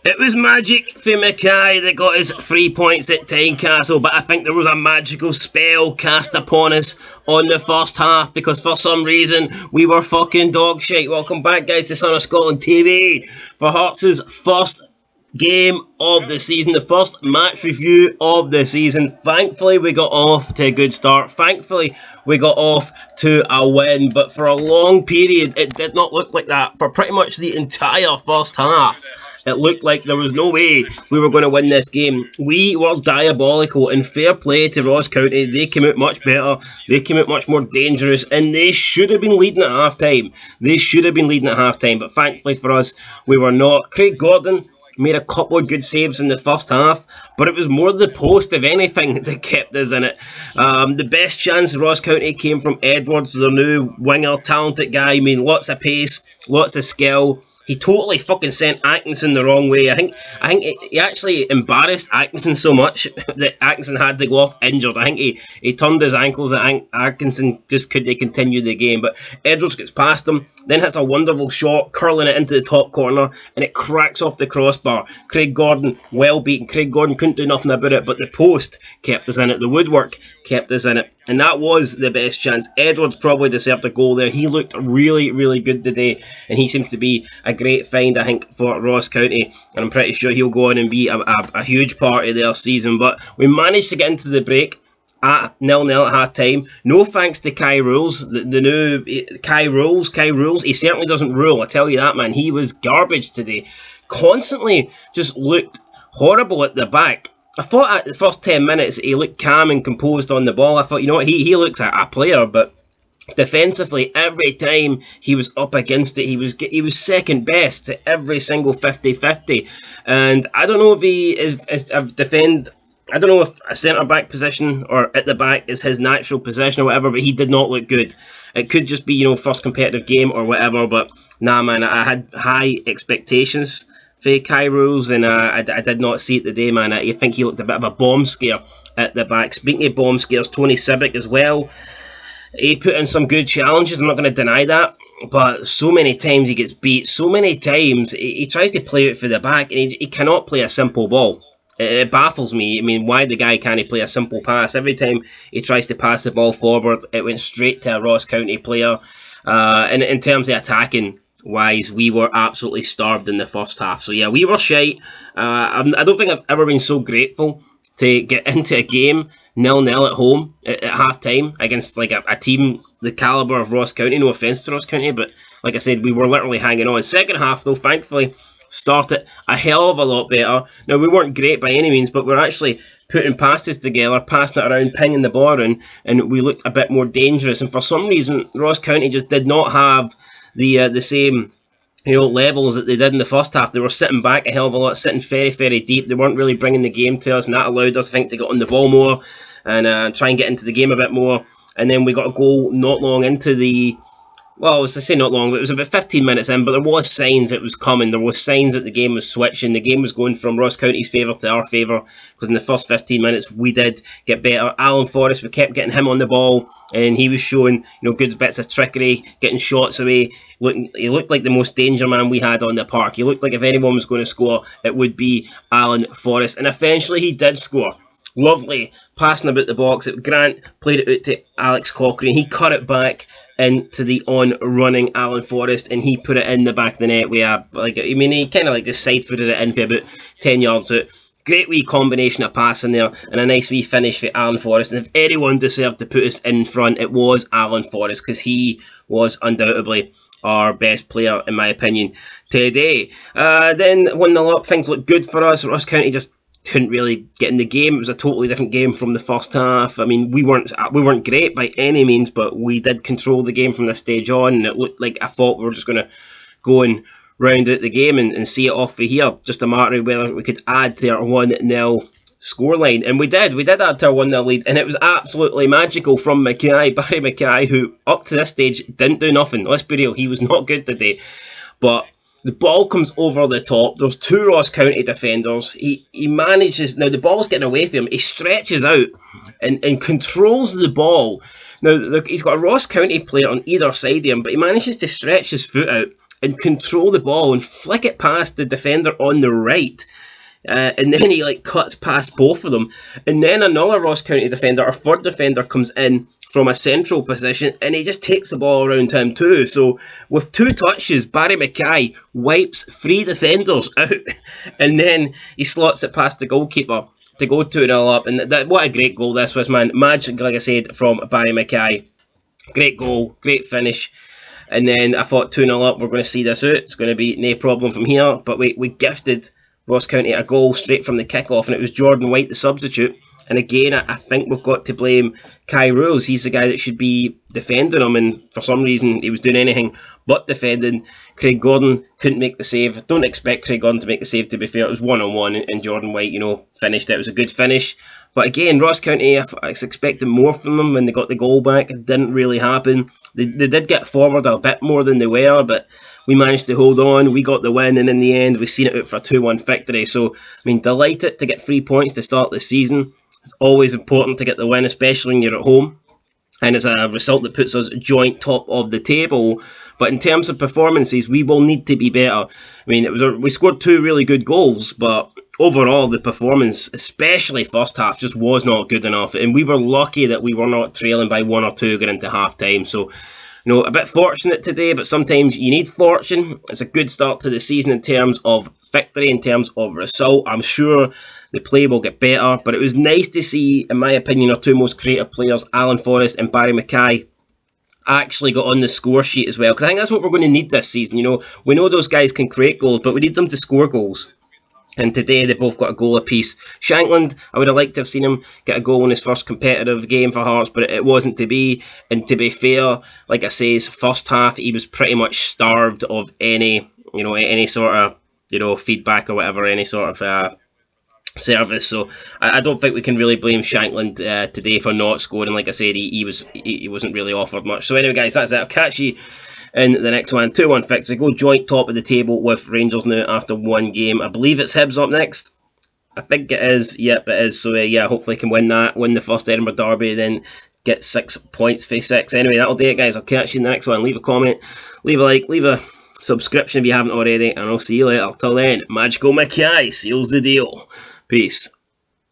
It was magic for Mckay that got us 3 points at Tynecastle, but I think there was a magical spell cast upon us on the first half because for some reason we were fucking dog shit. Welcome back, guys, to Son of Scotland TV for Hearts' first game of the season, the first match review of the season. Thankfully we got off to a good start. Thankfully we got off to a win, but for a long period it did not look like that. For pretty much the entire first half it looked like there was no way we were going to win this game. We were diabolical, and fair play to Ross County. They came out much better. They came out much more dangerous, and they should have been leading at half-time. They should have been leading at half-time, but thankfully for us, we were not. Craig Gordon made a couple of good saves in the first half, but it was more the post, if anything, that kept us in it. The best chance Ross County came from Edwards, their new winger, talented guy. I mean, lots of pace, lots of skill. He totally fucking sent Atkinson the wrong way. I think he actually embarrassed Atkinson so much that Atkinson had to go off injured. I think he turned his ankles and Atkinson just couldn't continue the game. But Edwards gets past him, then hits a wonderful shot, curling it into the top corner, and it cracks off the crossbar. Craig Gordon, well beaten. Craig Gordon couldn't do nothing about it, but the post kept us in it. The woodwork kept us in it. And that was the best chance. Edwards probably deserved a goal there. He looked really, really good today, and he seems to be a great find, I think, for Ross County, and I'm pretty sure he'll go on and be a huge part of their season. But we managed to get into the break at 0-0 at half time. No thanks to Kai Rules, the new Kai Rules. He certainly doesn't rule, I tell you that, man. He was garbage today. Constantly just looked horrible at the back. I thought at the first 10 minutes he looked calm and composed on the ball. I thought, you know what, he looks like a player, but defensively, every time he was up against it, he was second best to every single 50-50. And I don't know if he is I don't know if a centre-back position or at the back is his natural position or whatever, but he did not look good. It could just be, you know, first competitive game or whatever, but nah, man, I had high expectations for Kai Rules, and I did not see it today, man. I think he looked a bit of a bomb scare at the back. Speaking of bomb scares, Tony Sibic as well. He put in some good challenges, I'm not going to deny that, but so many times he gets beat, so many times he tries to play it for the back, and he cannot play a simple ball. It baffles me. I mean, why the guy can't play a simple pass? Every time he tries to pass the ball forward, it went straight to a Ross County player. And in terms of attacking wise, we were absolutely starved in the first half. So yeah, we were shite. I don't think I've ever been so grateful to get into a game 0-0 at home at half time against like a team the calibre of Ross County. No offence to Ross County, but like I said, we were literally hanging on. Second half though, thankfully, started a hell of a lot better. Now, we weren't great by any means, but we're actually putting passes together, passing it around, pinging the ball in, and we looked a bit more dangerous. And for some reason, Ross County just did not have the same, you know, levels that they did in the first half. They were sitting back a hell of a lot, sitting very, very deep. They weren't really bringing the game to us, and that allowed us, I think, to get on the ball more and try and get into the game a bit more. And then we got a goal not long into the... Well, I was to say not long, but it was about 15 minutes in, but there was signs it was coming. There was signs that the game was switching. The game was going from Ross County's favour to our favour, because in the first 15 minutes we did get better. Alan Forrest, we kept getting him on the ball, and he was showing, you know, good bits of trickery, getting shots away. He looked like the most danger man we had on the park. He looked like if anyone was going to score, it would be Alan Forrest, and eventually he did score. Lovely passing about the box. Grant played it out to Alex Cochrane. He cut it back into the on-running Alan Forrest, and he put it in the back of the net. He kind of like just side-footed it in for about 10 yards out. Great wee combination of passing there, and a nice wee finish for Alan Forrest. And if anyone deserved to put us in front, it was Alan Forrest, because he was undoubtedly our best player, in my opinion, today. Then 1-0 up, things looked good for us. Ross County just couldn't really get in the game. It was a totally different game from the first half. I mean, we weren't great by any means, but we did control the game from this stage on, and it looked like I thought we were just going to go and round out the game and see it off for here. Just a matter of whether we could add to our 1-0 scoreline, and we did add to our 1-0 lead, and it was absolutely magical from Mckay, Barrie Mckay, who up to this stage didn't do nothing. Let's be real, he was not good today, but the ball comes over the top. There's two Ross County defenders. He manages... Now, the ball's getting away from him. He stretches out and controls the ball. Now, look, he's got a Ross County player on either side of him, but he manages to stretch his foot out and control the ball and flick it past the defender on the right. And then he like cuts past both of them, and then another Ross County defender, our third defender, comes in from a central position and he just takes the ball around him too. So with 2 touches, Barry Mckay wipes 3 defenders out, and then he slots it past the goalkeeper to go 2-0 up. And what a great goal this was, man. Magic, like I said, from Barry Mckay. Great goal, great finish. And then I thought 2-0 up, we're going to see this out. It's going to be no problem from here. But we gifted Ross County a goal straight from the kick-off, and it was Jordan White, the substitute. And again, I think we've got to blame Kai Rules. He's the guy that should be defending him, and for some reason he was doing anything but defending. Craig Gordon couldn't make the save. Don't expect Craig Gordon to make the save, to be fair. It was one-on-one, and Jordan White, finished it. It was a good finish. But again, Ross County, I was expecting more from them when they got the goal back. It didn't really happen. They did get forward a bit more than they were, but we managed to hold on. We got the win, and in the end, we've seen it out for a 2-1 victory. So, delighted to get 3 points to start the season. It's always important to get the win, especially when you're at home. And it's a result that puts us joint top of the table. But in terms of performances, we will need to be better. We scored 2 really good goals, but overall the performance, especially first half, just was not good enough. And we were lucky that we were not trailing by 1 or 2 going into half time. So, a bit fortunate today, but sometimes you need fortune. It's a good start to the season in terms of victory, in terms of result. I'm sure the play will get better, but it was nice to see, in my opinion, our 2 most creative players, Alan Forrest and Barry Mckay, actually got on the score sheet as well, because I think that's what we're going to need this season. We know those guys can create goals, but we need them to score goals. And today they both got a goal apiece. Shankland, I would have liked to have seen him get a goal in his first competitive game for Hearts, but it wasn't to be. And to be fair, like I say, his first half, he was pretty much starved of any sort of, feedback or whatever, any sort of service. So I don't think we can really blame Shankland today for not scoring. Like I said, he wasn't really offered much. So anyway, guys, that's it. I'll catch you in the next one. 2-1 victory. Go joint top of the table with Rangers now after 1 game. I believe it's Hibs up next. I think it is. Yep, it is. So hopefully can win the first Edinburgh derby, then get 6 points for 6. Anyway, that'll do it, guys. I'll catch you in the next one. Leave a comment, leave a like, leave a subscription if you haven't already, and I'll see you later. Till then, Magical Mckay seals the deal. Peace.